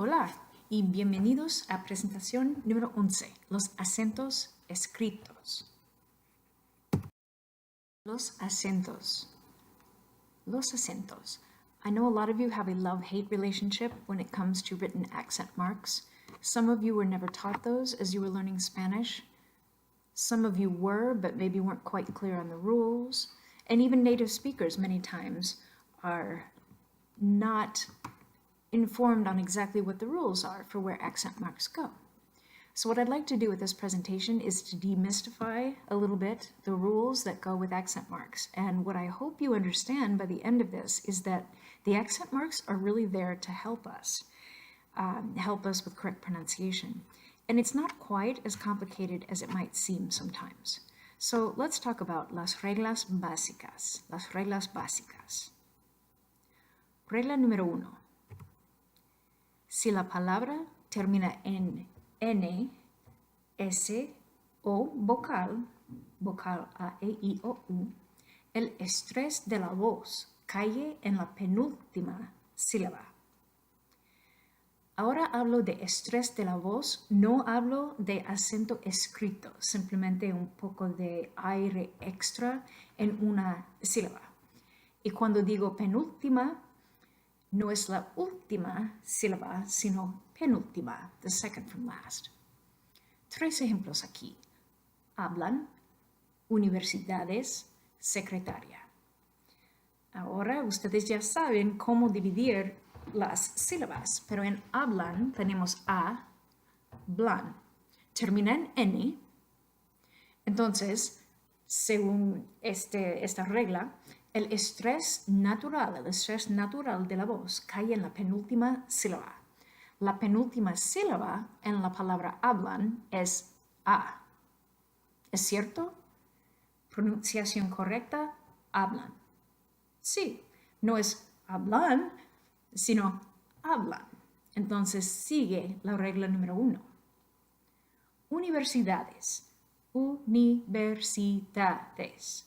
Hola y bienvenidos a presentación número 11, los acentos escritos. Los acentos. Los acentos. I know a lot of you have a love-hate relationship when it comes to written accent marks. Some of you were never taught those as you were learning Spanish. Some of you were, but maybe weren't quite clear on the rules. And even native speakers many times are not informed on exactly what the rules are for where accent marks go. So what I'd like to do with this presentation is to demystify a little bit the rules that go with accent marks. And what I hope you understand by the end of this is that the accent marks are really there to help us with correct pronunciation. And it's not quite as complicated as it might seem sometimes. So let's talk about las reglas básicas. Las reglas básicas. Regla número 1. Si la palabra termina en N, S o vocal A, E, I, O, U, el estrés de la voz cae en la penúltima sílaba. Ahora hablo de estrés de la voz, no hablo de acento escrito, simplemente un poco de aire extra en una sílaba. Y cuando digo penúltima, no es la última sílaba, sino penúltima, the second from last. 3 ejemplos aquí. Hablan, universidades, secretaria. Ahora ustedes ya saben cómo dividir las sílabas, pero en hablan tenemos A, blan. Termina en N. Entonces, según esta regla, el estrés natural de la voz cae en la penúltima sílaba. La penúltima sílaba en la palabra hablan es A. ¿Es cierto? Pronunciación correcta, hablan. Sí, no es hablan, sino hablan. Entonces sigue la regla número 1. Universidades. Universidades.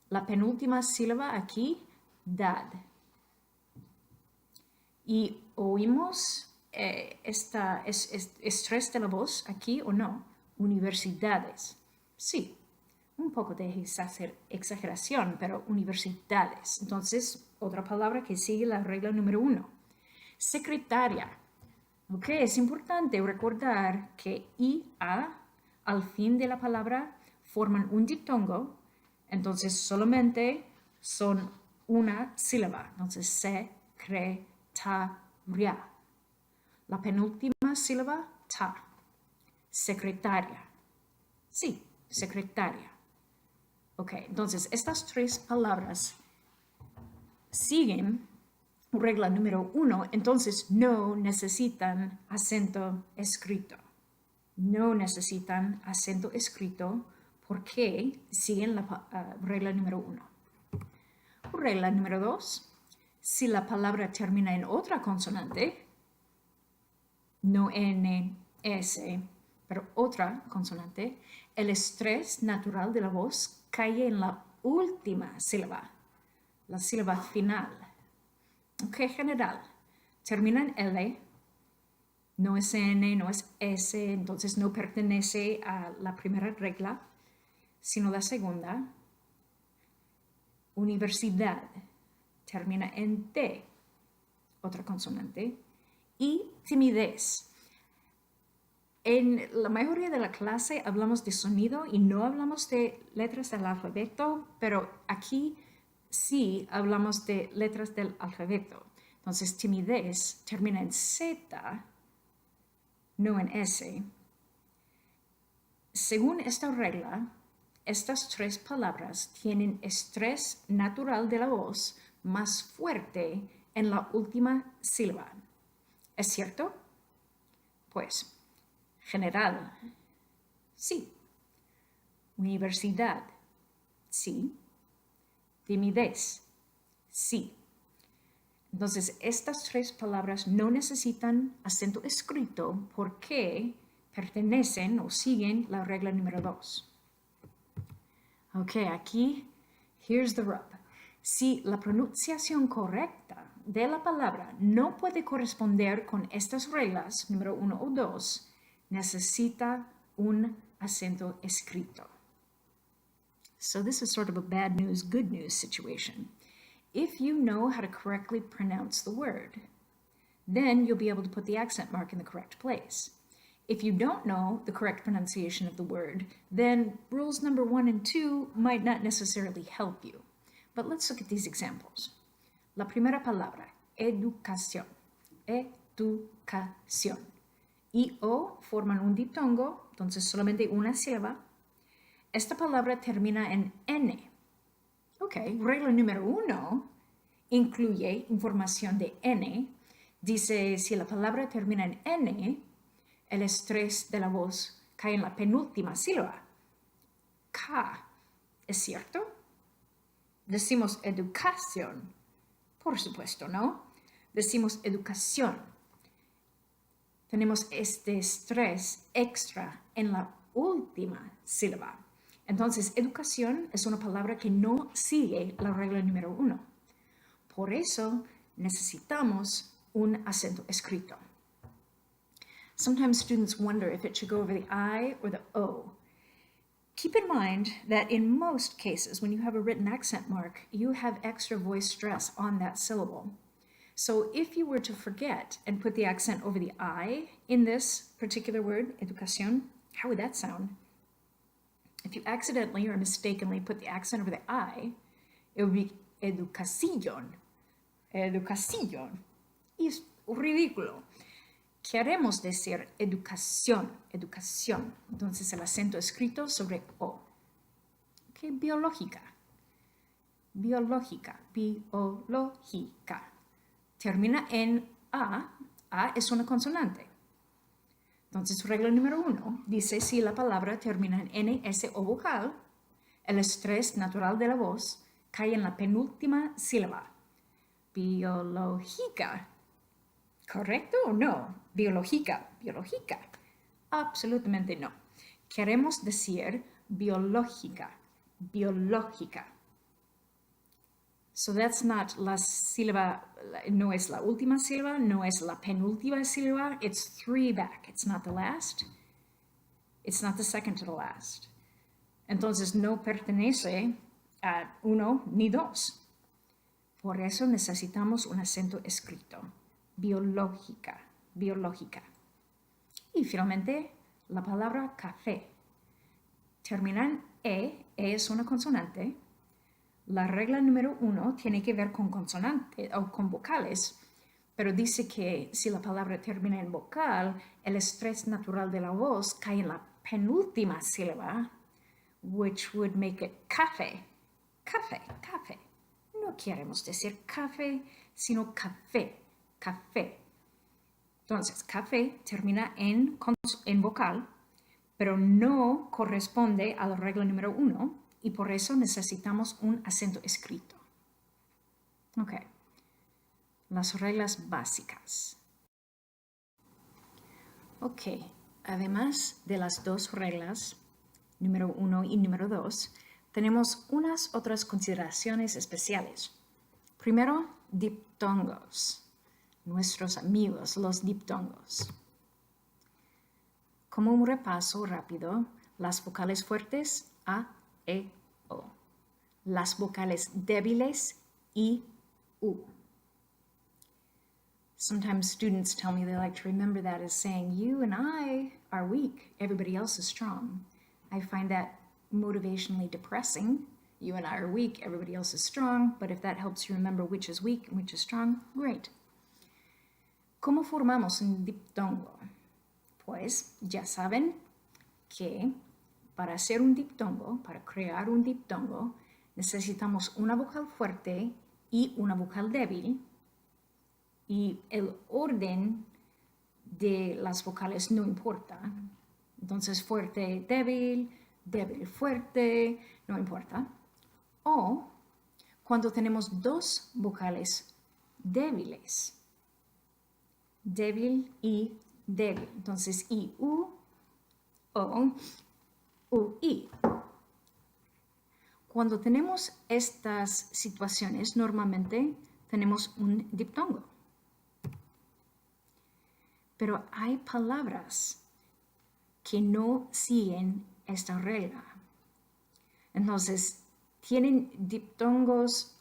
La penúltima sílaba aquí, dad. Y oímos estrés de la voz aquí o no. Universidades. Sí, un poco de exageración, pero universidades. Entonces, otra palabra que sigue la regla número 1. Secretaria. Ok, es importante recordar que I, A al fin de la palabra forman un diptongo. Entonces, solamente son una sílaba. Entonces, secretaria. La penúltima sílaba, ta. Secretaria. Sí, secretaria. Ok, entonces, estas 3 palabras siguen regla número 1. Entonces, no necesitan acento escrito. No necesitan acento escrito porque siguen la regla número 1. Regla número 2. Si la palabra termina en otra consonante, no N, S, pero otra consonante, el estrés natural de la voz cae en la última sílaba, la sílaba final. Ok, general. Termina en L, no es N, no es S, entonces no pertenece a la primera regla, sino la segunda. Universidad termina en T, otra consonante. Y timidez. En la mayoría de la clase hablamos de sonido y no hablamos de letras del alfabeto, pero aquí sí hablamos de letras del alfabeto. Entonces, timidez termina en Z, no en S. Según esta regla, estas 3 palabras tienen estrés natural de la voz más fuerte en la última sílaba. ¿Es cierto? Pues, general, sí. Universidad, sí. Timidez, sí. Entonces, estas 3 palabras no necesitan acento escrito porque pertenecen o siguen la regla número 2. Ok, aquí, here's the rub. Si la pronunciación correcta de la palabra no puede corresponder con estas reglas, número 1 o 2, necesita un acento escrito. So this is sort of a bad news, good news situation. If you know how to correctly pronounce the word, then you'll be able to put the accent mark in the correct place. If you don't know the correct pronunciation of the word, then rules number 1 and 2 might not necessarily help you. But let's look at these examples. La primera palabra, educación. Educación. Y o forman un diptongo, entonces solamente una sílaba. Esta palabra termina en N. Ok, regla número 1 incluye información de N. Dice, si la palabra termina en N, el estrés de la voz cae en la penúltima sílaba. K. ¿Es cierto? Decimos educación. Por supuesto, ¿no? Decimos educación. Tenemos este estrés extra en la última sílaba. Entonces, educación es una palabra que no sigue la regla número 1. Por eso necesitamos un acento escrito. Sometimes students wonder if it should go over the I or the O. Keep in mind that in most cases, when you have a written accent mark, you have extra voice stress on that syllable. So if you were to forget and put the accent over the I in this particular word, educación, how would that sound? If you accidentally or mistakenly put the accent over the I, it would be educación. Educación. Y es ridículo. Queremos decir educación, educación. Entonces el acento escrito sobre O. Okay, biológica. Biológica, biológica. Termina en A. A es una consonante. Entonces, regla número 1 dice si la palabra termina en N, S o vocal, el estrés natural de la voz cae en la penúltima sílaba. Biológica. ¿Correcto o no? Biológica, biológica. Absolutamente no. Queremos decir biológica, biológica. So that's not la sílaba, no es la última sílaba, no es la penúltima sílaba. It's 3 back. It's not the last. It's not the second to the last. Entonces no pertenece a 1 ni 2. Por eso necesitamos un acento escrito. Biológica, biológica. Y finalmente, la palabra café. Termina en E es una consonante. La regla número 1 tiene que ver con consonantes o con vocales, pero dice que si la palabra termina en vocal, el estrés natural de la voz cae en la penúltima sílaba, which would make it café. Café, café. No queremos decir café, sino café, café. Entonces, café termina en vocal, pero no corresponde a la regla número 1 y por eso necesitamos un acento escrito. Ok. Las reglas básicas. Ok. Además de las 2 reglas, número 1 y número 2, tenemos unas otras consideraciones especiales. Primero, diptongos. Nuestros amigos, los diptongos. Como un repaso rápido, las vocales fuertes, A, E, O. Las vocales débiles, I, U. Sometimes students tell me they like to remember that as saying, you and I are weak, everybody else is strong. I find that motivationally depressing. You and I are weak, everybody else is strong, but if that helps you remember which is weak and which is strong, great. ¿Cómo formamos un diptongo? Pues ya saben que para hacer un diptongo, para crear un diptongo, necesitamos una vocal fuerte y una vocal débil. Y el orden de las vocales no importa. Entonces, fuerte, débil, débil, fuerte, no importa. O cuando tenemos 2 vocales débiles. Débil y débil. Entonces, I, U, O, U, I. Cuando tenemos estas situaciones, normalmente tenemos un diptongo. Pero hay palabras que no siguen esta regla. Entonces, tienen diptongos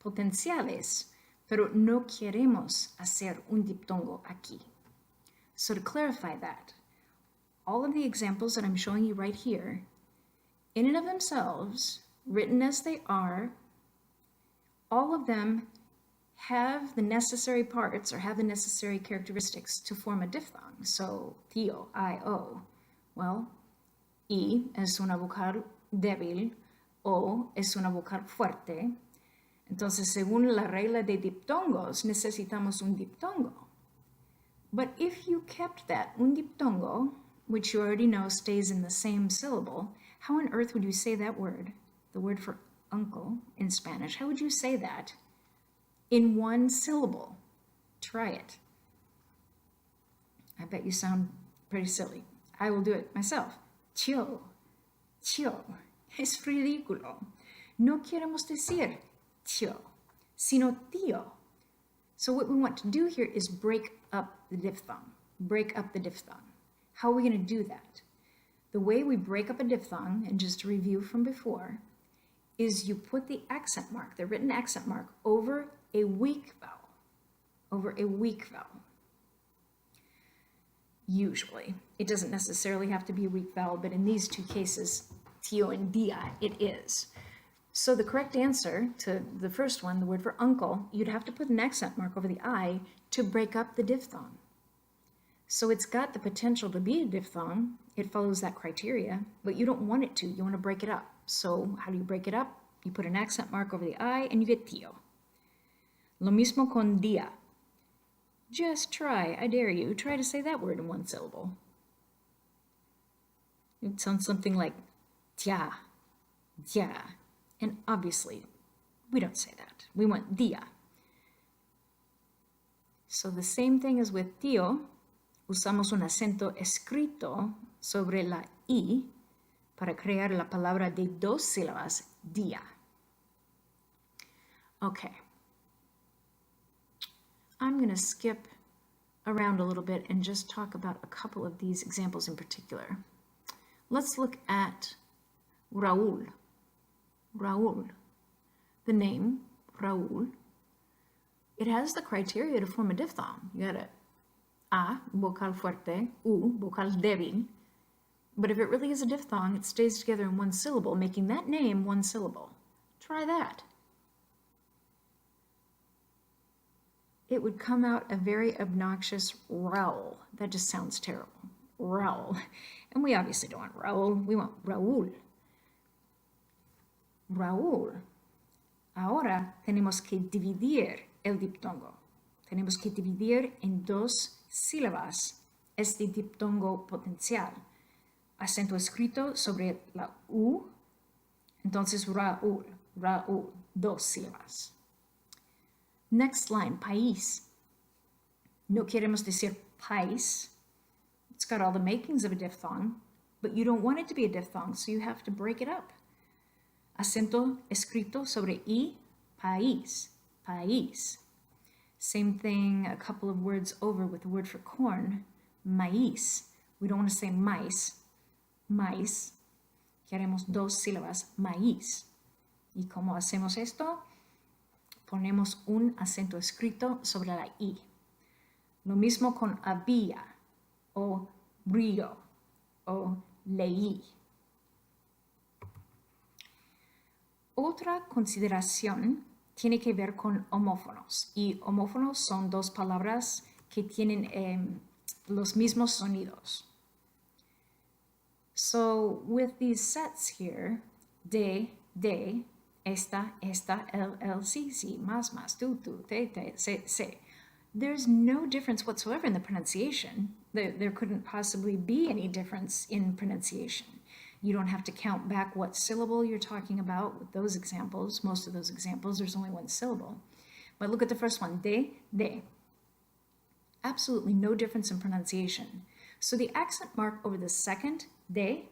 potenciales, pero no queremos hacer un diptongo aquí. So to clarify that, all of the examples that I'm showing you right here, in and of themselves, written as they are, all of them have the necessary parts or have the necessary characteristics to form a diphthong. So, tío, I-O. Well, I es una vocal débil, O es una vocal fuerte. Entonces, según la regla de diptongos, necesitamos un diptongo. But if you kept that un diptongo, which you already know stays in the same syllable, how on earth would you say that word, the word for uncle in Spanish, how would you say that in one syllable? Try it. I bet you sound pretty silly. I will do it myself. Tío, tío, es ridículo. No queremos decir tío, sino tío. So what we want to do here is break up the diphthong. Break up the diphthong. How are we going to do that? The way we break up a diphthong, and just to review from before, is you put the accent mark, the written accent mark, over a weak vowel. Over a weak vowel. Usually. It doesn't necessarily have to be a weak vowel, but in these two cases, tío and dia, it is. So the correct answer to the first one, the word for uncle, you'd have to put an accent mark over the I to break up the diphthong. So it's got the potential to be a diphthong. It follows that criteria, but you don't want it to. You want to break it up. So how do you break it up? You put an accent mark over the I and you get tío. Lo mismo con dia. Just try, I dare you, try to say that word in one syllable. It sounds something like tía, dia. And obviously, we don't say that. We want dia. So the same thing as with tío, usamos un acento escrito sobre la I para crear la palabra de dos sílabas, dia. Okay. I'm going to skip around a little bit and just talk about a couple of these examples in particular. Let's look at Raúl. Raúl. The name, Raúl, it has the criteria to form a diphthong. You got a, vocal fuerte, u, vocal débil. But if it really is a diphthong, it stays together in one syllable, making that name one syllable. Try that. It would come out a very obnoxious Raúl. That just sounds terrible. Raúl. And we obviously don't want Raúl. We want Raúl. Raúl. Ahora tenemos que dividir el diptongo. Tenemos que dividir en dos sílabas este diptongo potencial. Acento escrito sobre la U. Entonces Raúl, Raúl, dos sílabas. Next line, país. No queremos decir país. It's got all the makings of a diphthong, but you don't want it to be a diphthong, so you have to break it up. Acento escrito sobre I, país, país. Same thing a couple of words over with the word for corn, maíz. We don't want to say maíz, maíz. Queremos dos sílabas, maíz. ¿Y cómo hacemos esto? Ponemos un acento escrito sobre la I. Lo mismo con había, o río, o leí. Otra consideración tiene que ver con homófonos. Y homófonos son dos palabras que tienen los mismos sonidos. So with these sets here, de, esta, el, sí, más, tú, te, se, there's no difference whatsoever in the pronunciation. There couldn't possibly be any difference in pronunciation. You don't have to count back what syllable you're talking about with those examples. Most of those examples, there's only one syllable. But look at the first one, de. Absolutely no difference in pronunciation. So the accent mark over the second, de,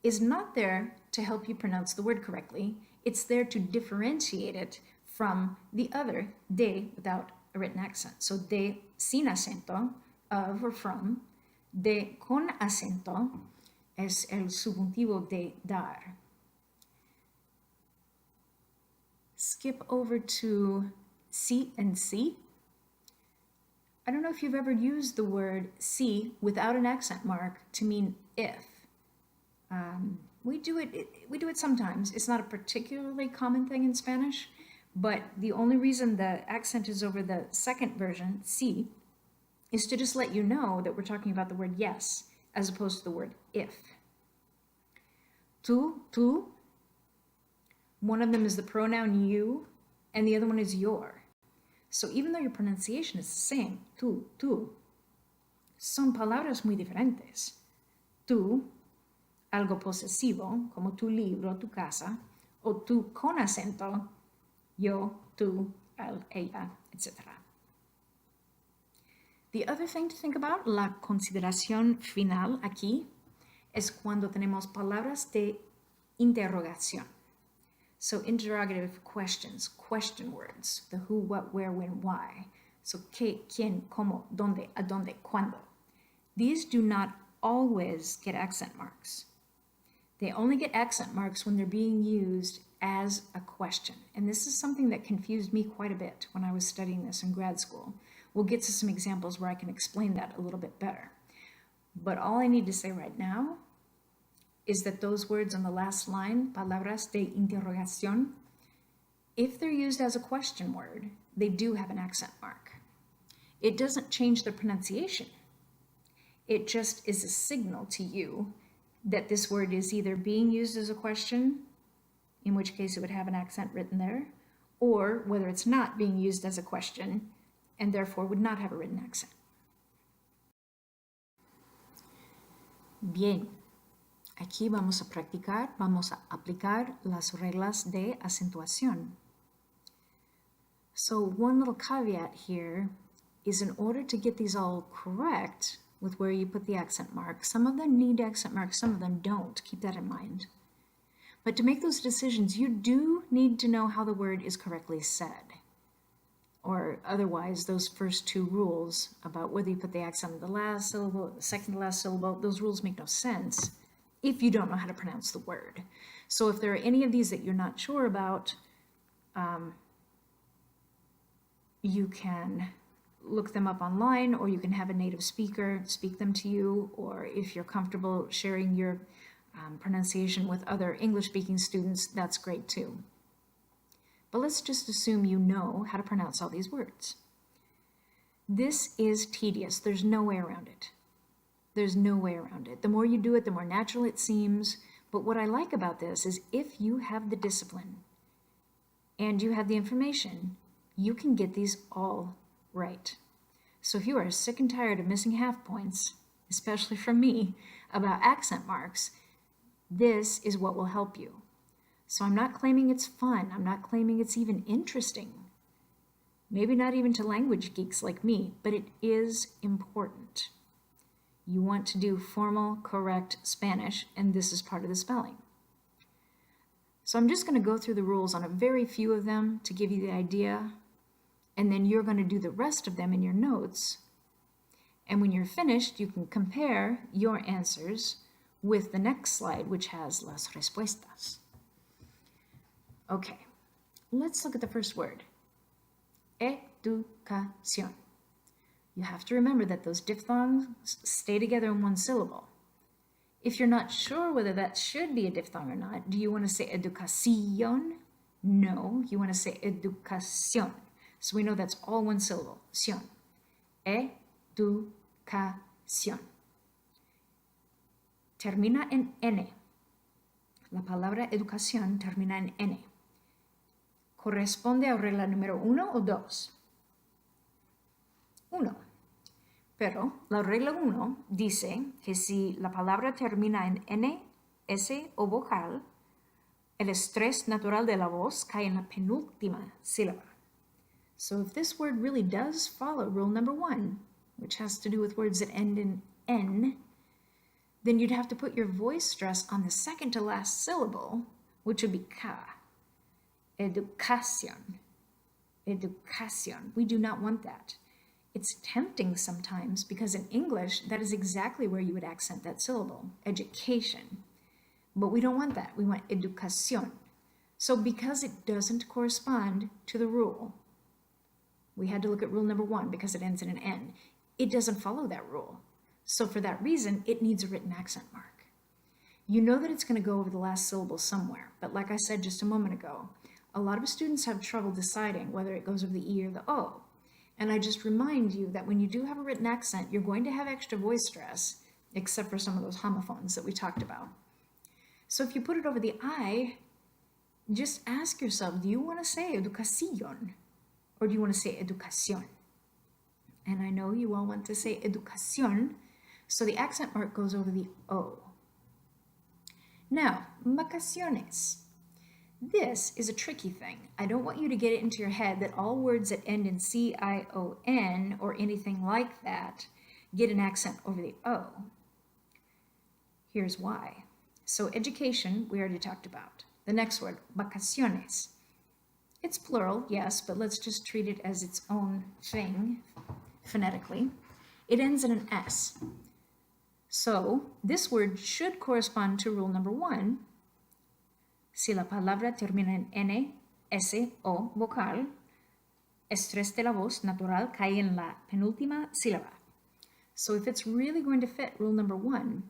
is not there to help you pronounce the word correctly. It's there to differentiate it from the other, de, without a written accent. So de sin acento, of or from. De con acento es el subjuntivo de dar. Skip over to si and si. I don't know if you've ever used the word si without an accent mark to mean if. We do it sometimes. It's not a particularly common thing in Spanish, but the only reason the accent is over the second version, si, is to just let you know that we're talking about the word yes, as opposed to the word if. Tu, one of them is the pronoun you, and the other one is your. So even though your pronunciation is the same, tú, son palabras muy diferentes. Tú, algo posesivo, como tu libro, tu casa, o tú con acento, yo, tú, él, ella, etc. The other thing to think about, la consideración final aquí, es cuando tenemos palabras de interrogación. So interrogative questions, question words, the who, what, where, when, why. So qué, quién, cómo, dónde, a dónde, cuándo. These do not always get accent marks. They only get accent marks when they're being used as a question. And this is something that confused me quite a bit when I was studying this in grad school. We'll get to some examples where I can explain that a little bit better. But all I need to say right now is that those words on the last line, palabras de interrogación, if they're used as a question word, they do have an accent mark. It doesn't change the pronunciation. It just is a signal to you that this word is either being used as a question, in which case it would have an accent written there, or whether it's not being used as a question and therefore would not have a written accent. Bien. Aquí vamos a practicar, vamos a aplicar las reglas de acentuación. So one little caveat here is in order to get these all correct with where you put the accent mark, some of them need accent marks, some of them don't. Keep that in mind. But to make those decisions, you do need to know how the word is correctly said. Or otherwise, those first two rules about whether you put the accent on the last syllable, the second to last syllable, those rules make no sense if you don't know how to pronounce the word. So if there are any of these that you're not sure about, you can look them up online, or you can have a native speaker speak them to you, or if you're comfortable sharing your pronunciation with other English-speaking students, that's great too. But let's just assume you know how to pronounce all these words. This is tedious. There's no way around it. There's no way around it. The more you do it, the more natural it seems. But what I like about this is if you have the discipline and you have the information, you can get these all right. So if you are sick and tired of missing half points, especially from me, about accent marks, this is what will help you. So I'm not claiming it's fun. I'm not claiming it's even interesting. Maybe not even to language geeks like me, but it is important. You want to do formal, correct Spanish, and this is part of the spelling. So I'm just going to go through the rules on a very few of them to give you the idea, and then you're going to do the rest of them in your notes. And when you're finished, you can compare your answers with the next slide, which has las respuestas. Okay, let's look at the first word. Educación. You have to remember that those diphthongs stay together in one syllable. If you're not sure whether that should be a diphthong or not, do you want to say educación? No, you want to say educación. So we know that's all one syllable. Ción. Educación. Termina en N. La palabra educación termina en N. ¿Corresponde a regla número 1 o 2? 1. Pero la regla 1 dice que si la palabra termina en N, S o vocal, el estrés natural de la voz cae en la penúltima sílaba. So if this word really does follow rule number 1, which has to do with words that end in N, then you'd have to put your voice stress on the second to last syllable, which would be ca. Educación. Educación. We do not want that. It's tempting sometimes because in English, that is exactly where you would accent that syllable, education. But we don't want that. We want educación. So because it doesn't correspond to the rule, we had to look at rule number 1 because it ends in an N. It doesn't follow that rule. So for that reason, it needs a written accent mark. You know that it's going to go over the last syllable somewhere, but like I said just a moment ago, a lot of students have trouble deciding whether it goes over the E or the O. And I just remind you that when you do have a written accent, you're going to have extra voice stress, except for some of those homophones that we talked about. So if you put it over the I, just ask yourself, do you want to say educación or do you want to say educación? And I know you all want to say educación, so the accent mark goes over the O. Now, vacaciones. This is a tricky thing. I don't want you to get it into your head that all words that end in C-I-O-N or anything like that get an accent over the O. Here's why. So education, we already talked about. The next word, vacaciones. It's plural, yes, but let's just treat it as its own thing phonetically. It ends in an S. So this word should correspond to rule number 1. Si la palabra termina en N, S o vocal, estrés de la voz natural cae en la penúltima sílaba. So if it's really going to fit rule number 1,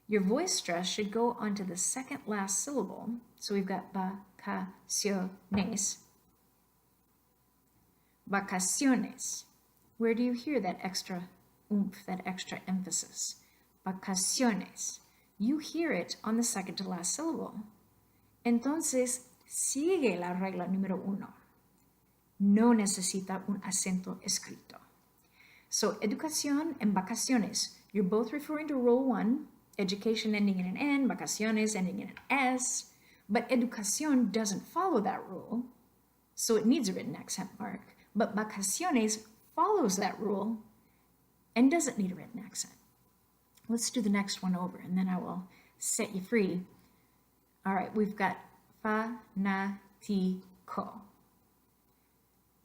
your voice stress should go onto the second last syllable. So we've got vacaciones. Vacaciones. Where do you hear that extra oomph, that extra emphasis? Vacaciones. You hear it on the second to last syllable. Entonces, sigue la regla número 1. No necesita un acento escrito. So, educación and vacaciones. You're both referring to rule 1, education ending in an N, vacaciones ending in an S, but educación doesn't follow that rule, so it needs a written accent mark. But vacaciones follows that rule and doesn't need a written accent. Let's do the next one over, and then I will set you free. All right, we've got fanatico.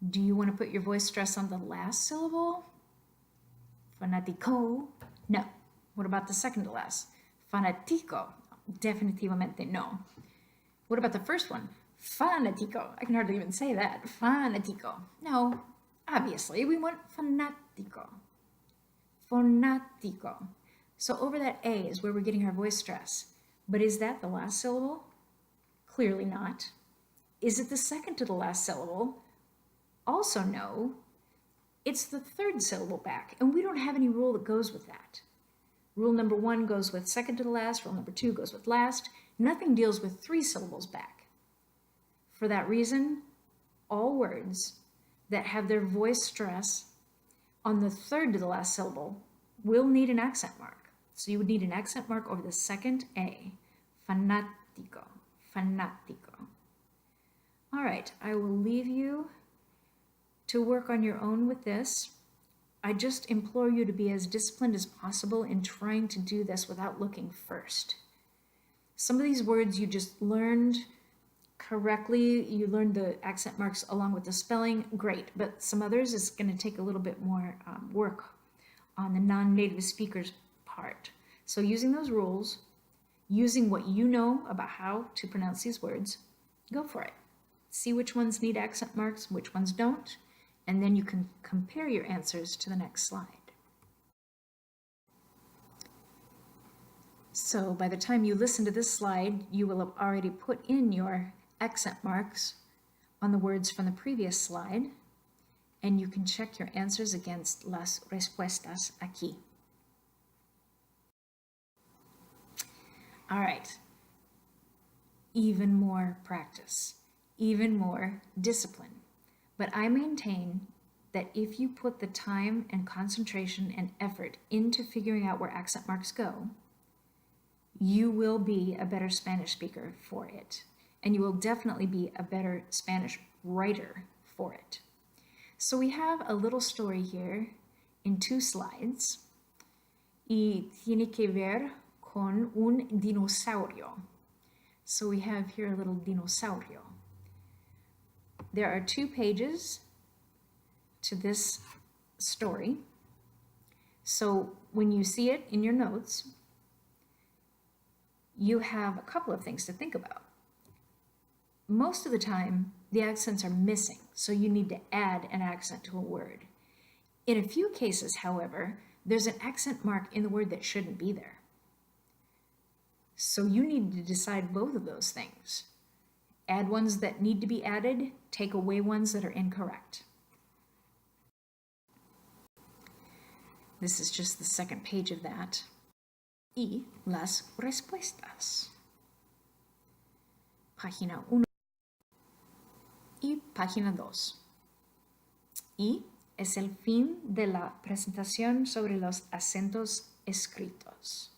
Do you want to put your voice stress on the last syllable? Fanatico? No. What about the second to last? Fanatico? Definitivamente no. What about the first one? Fanatico. I can hardly even say that. Fanatico. No. Obviously, we want fanatico. Fanatico. So over that A is where we're getting our voice stress. But is that the last syllable? Clearly not. Is it the second to the last syllable? Also no. It's the third syllable back, and we don't have any rule that goes with that. Rule number 1 goes with second to the last, rule number 2 goes with last. Nothing deals with 3 syllables back. For that reason, all words that have their voice stress on the third to the last syllable will need an accent mark. So you would need an accent mark over the second A. Fanatico. Fanatico. All right, I will leave you to work on your own with this. I just implore you to be as disciplined as possible in trying to do this without looking first. Some of these words you just learned correctly, you learned the accent marks along with the spelling, great. But some others is going to take a little bit more work on the non-native speakers part. So using those rules, using what you know about how to pronounce these words, go for it. See which ones need accent marks, which ones don't, and then you can compare your answers to the next slide. So by the time you listen to this slide, you will have already put in your accent marks on the words from the previous slide, and you can check your answers against las respuestas aquí. All right, even more practice, even more discipline. But I maintain that if you put the time and concentration and effort into figuring out where accent marks go, you will be a better Spanish speaker for it. And you will definitely be a better Spanish writer for it. So we have a little story here in 2 slides. Y tiene que ver con un dinosaurio. So we have here a little dinosaurio. There are 2 pages to this story. So when you see it in your notes, you have a couple of things to think about. Most of the time, the accents are missing, so you need to add an accent to a word. In a few cases, however, there's an accent mark in the word that shouldn't be there. So you need to decide both of those things. Add ones that need to be added, take away ones that are incorrect. This is just the second page of that. Y las respuestas. Página 1 y página 2. Y es el fin de la presentación sobre los acentos escritos.